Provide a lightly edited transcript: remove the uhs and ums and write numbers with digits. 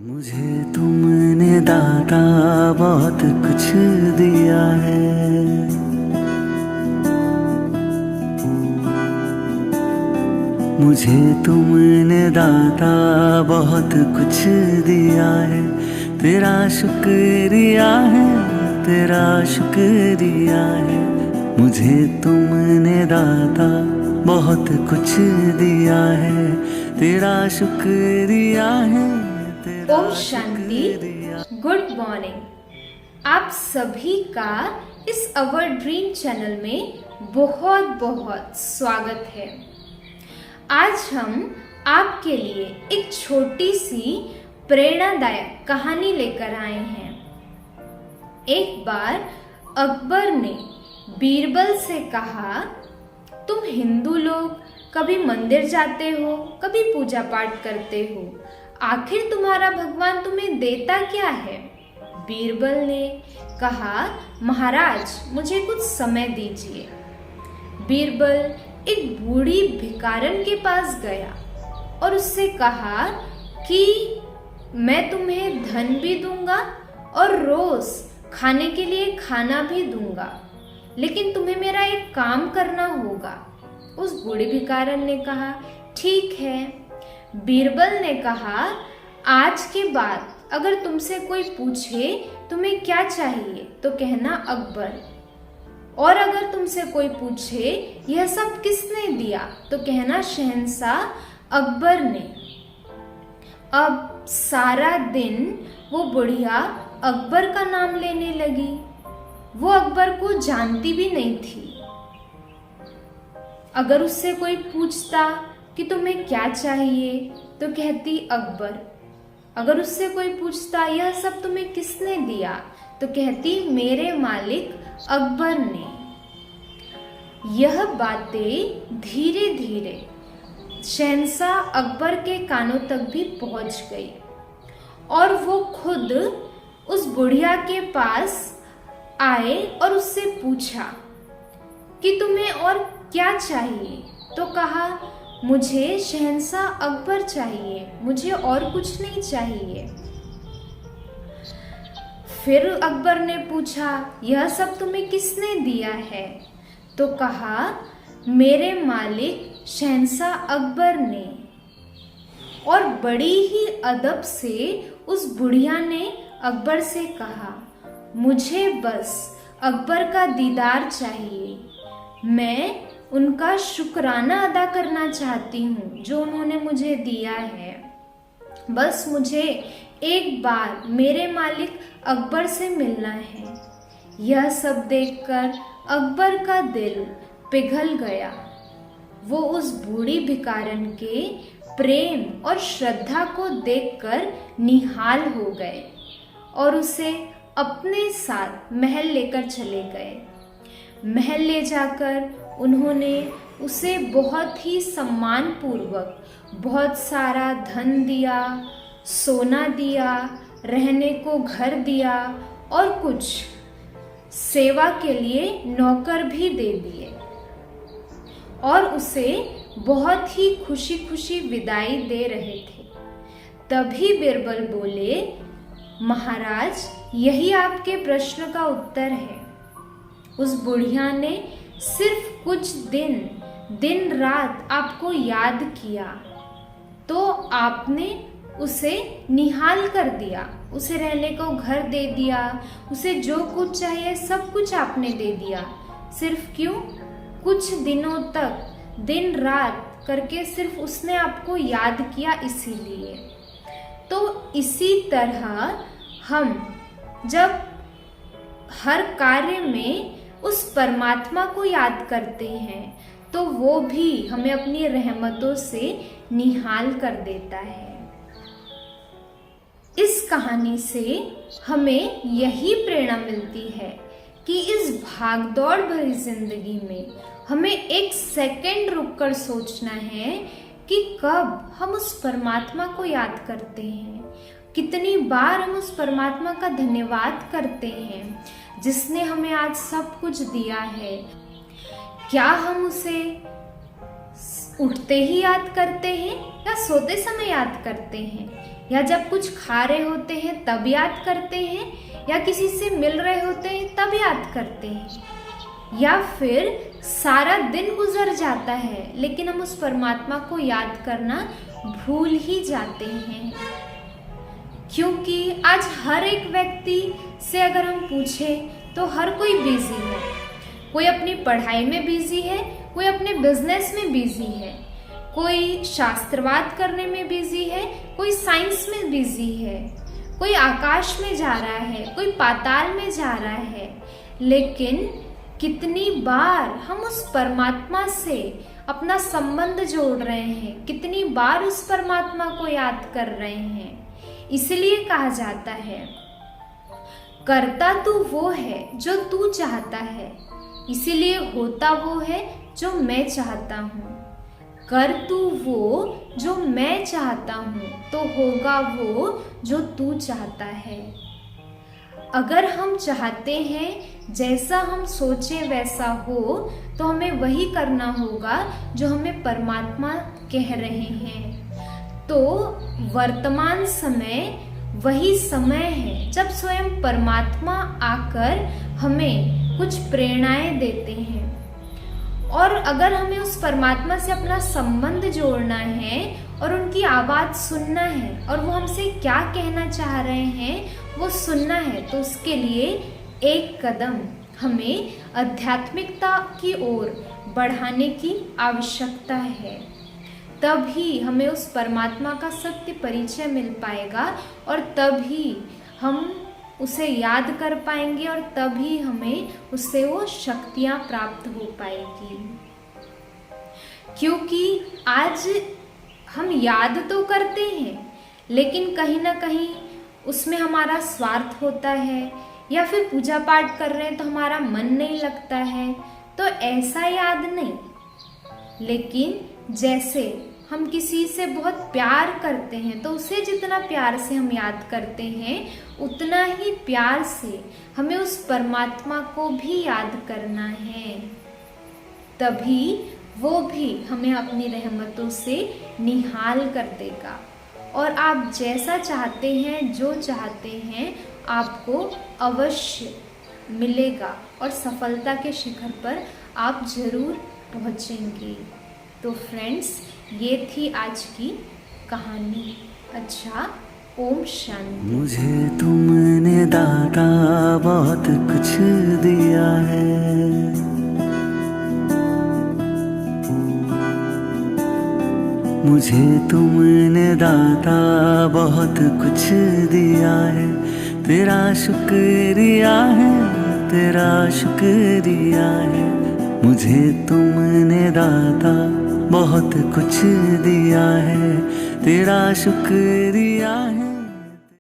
मुझे तुमने दाता बहुत कुछ दिया है, मुझे तुमने दाता बहुत कुछ दिया है। तेरा शुक्रिया है, तेरा शुक्रिया है। मुझे तुमने दाता बहुत कुछ दिया है, तेरा शुक्रिया है, तेरा ओम शांति। Good morning. आप सभी का इस अवर ड्रीम चैनल में बहुत बहुत स्वागत है। आज हम आपके लिए एक छोटी सी प्रेरणादायक कहानी लेकर आए हैं। एक बार अकबर ने बीरबल से कहा, तुम हिंदू लोग कभी मंदिर जाते हो, कभी पूजा पाठ करते हो, आखिर तुम्हारा भगवान तुम्हें देता क्या है? बीरबल ने कहा, महाराज मुझे कुछ समय दीजिए। बीरबल एक बूढ़ी भिखारन के पास गया और उससे कहा कि मैं तुम्हें धन भी दूंगा और रोज खाने के लिए खाना भी दूंगा, लेकिन तुम्हें मेरा एक काम करना होगा। उस बूढ़े भिखारन ने कहा, ठीक है। बीरबल ने कहा, आज के बाद अगर तुमसे कोई पूछे तुम्हें क्या चाहिए तो कहना अकबर, और अगर तुमसे कोई पूछे यह सब किसने दिया तो कहना शहंशाह अकबर ने। अब सारा दिन वो बुढ़िया अकबर का नाम लेने लगी। वो अकबर को जानती भी नहीं थी। अगर उससे कोई पूछता कि तुम्हें क्या चाहिए तो कहती अकबर। अगर उससे कोई पूछता यह सब तुम्हें किसने दिया तो कहती मेरे मालिक अकबर ने। यह बातें धीरे धीरे शहंशाह अकबर के कानों तक भी पहुंच गई और वो खुद उस बुढ़िया के पास आए और उससे पूछा कि तुम्हें और क्या चाहिए तो कहा, मुझे शहंशाह अकबर चाहिए, मुझे और कुछ नहीं चाहिए। फिर अकबर ने पूछा, यह सब तुम्हें किसने दिया है तो कहा, मेरे मालिक शहंशाह अकबर ने। और बड़ी ही अदब से उस बुढ़िया ने अकबर से कहा, मुझे बस अकबर का दीदार चाहिए, मैं उनका शुक्राना अदा करना चाहती हूँ जो उन्होंने मुझे दिया है। बस मुझे एक बार मेरे मालिक अकबर से मिलना है। यह सब देखकर अकबर का दिल पिघल गया। वो उस बूढ़ी भिखारन के प्रेम और श्रद्धा को देखकर निहाल हो गए और उसे अपने साथ महल लेकर चले गए। महल ले जाकर उन्होंने उसे बहुत ही सम्मान पूर्वक बहुत सारा धन दिया, सोना दिया, रहने को घर दिया और कुछ सेवा के लिए नौकर भी दे दिए और उसे बहुत ही खुशी खुशी विदाई दे रहे थे। तभी बीरबल बोले, महाराज यही आपके प्रश्न का उत्तर है। उस बुढ़िया ने सिर्फ कुछ दिन रात आपको याद किया तो आपने उसे निहाल कर दिया, उसे रहने को घर दे दिया, उसे जो कुछ चाहिए सब कुछ आपने दे दिया। सिर्फ क्यों? कुछ दिनों तक दिन रात करके सिर्फ उसने आपको याद किया, इसीलिए। तो इसी तरह हम जब हर कार्य में उस परमात्मा को याद करते हैं तो वो भी हमें अपनी रहमतों से निहाल कर देता है। इस कहानी से हमें यही प्रेरणा मिलती है कि इस भागदौड़ भरी जिंदगी में हमें एक सेकंड रुककर सोचना है कि कब हम उस परमात्मा को याद करते हैं, कितनी बार हम उस परमात्मा का धन्यवाद करते हैं जिसने हमें आज सब कुछ दिया है। क्या हम उसे उठते ही याद करते हैं या सोते समय याद करते हैं? या जब कुछ खा रहे होते हैं तब याद करते हैं, या किसी से मिल रहे होते हैं तब याद करते हैं, या फिर सारा दिन गुजर जाता है लेकिन हम उस परमात्मा को याद करना भूल ही जाते हैं। क्योंकि आज हर एक व्यक्ति से अगर हम पूछें तो हर कोई बिजी है। कोई अपनी पढ़ाई में बिजी है, कोई अपने बिजनेस में बिजी है, कोई शास्त्रवाद करने में बिजी है, कोई साइंस में बिजी है, कोई आकाश में जा रहा है, कोई पाताल में जा रहा है। लेकिन कितनी बार हम उस परमात्मा से अपना संबंध जोड़ रहे हैं, कितनी बार उस परमात्मा को याद कर रहे हैं। इसलिए कहा जाता है, करता तू वो है जो तू चाहता है, इसीलिए होता वो है जो मैं चाहता हूँ। कर तू वो जो मैं चाहता हूँ तो होगा वो जो तू चाहता है। अगर हम चाहते हैं जैसा हम सोचे वैसा हो तो हमें वही करना होगा जो हमें परमात्मा कह रहे हैं। तो वर्तमान समय वही समय है जब स्वयं परमात्मा आकर हमें कुछ प्रेरणाएं देते हैं। और अगर हमें उस परमात्मा से अपना संबंध जोड़ना है और उनकी आवाज़ सुनना है और वो हमसे क्या कहना चाह रहे हैं वो सुनना है, तो उसके लिए एक कदम हमें आध्यात्मिकता की ओर बढ़ाने की आवश्यकता है। तभी हमें उस परमात्मा का सत्य परिचय मिल पाएगा और तभी हम उसे याद कर पाएंगे और तभी हमें उससे वो शक्तियाँ प्राप्त हो पाएगी। क्योंकि आज हम याद तो करते हैं लेकिन कहीं ना कहीं उसमें हमारा स्वार्थ होता है, या फिर पूजा पाठ कर रहे हैं तो हमारा मन नहीं लगता है, तो ऐसा याद नहीं। लेकिन जैसे हम किसी से बहुत प्यार करते हैं तो उसे जितना प्यार से हम याद करते हैं उतना ही प्यार से हमें उस परमात्मा को भी याद करना है। तभी वो भी हमें अपनी रहमतों से निहाल कर देगा और आप जैसा चाहते हैं, जो चाहते हैं, आपको अवश्य मिलेगा और सफलता के शिखर पर आप जरूर पहुंचेंगे। तो फ्रेंड्स, ये थी आज की कहानी। अच्छा, ओम शांति। मुझे तुमने दाता बहुत कुछ दिया है, मुझे तुमने दाता बहुत कुछ दिया है। तेरा शुक्रिया है, तेरा शुक्रिया है। मुझे तुमने दाता बहुत कुछ दिया है, तेरा शुक्रिया है।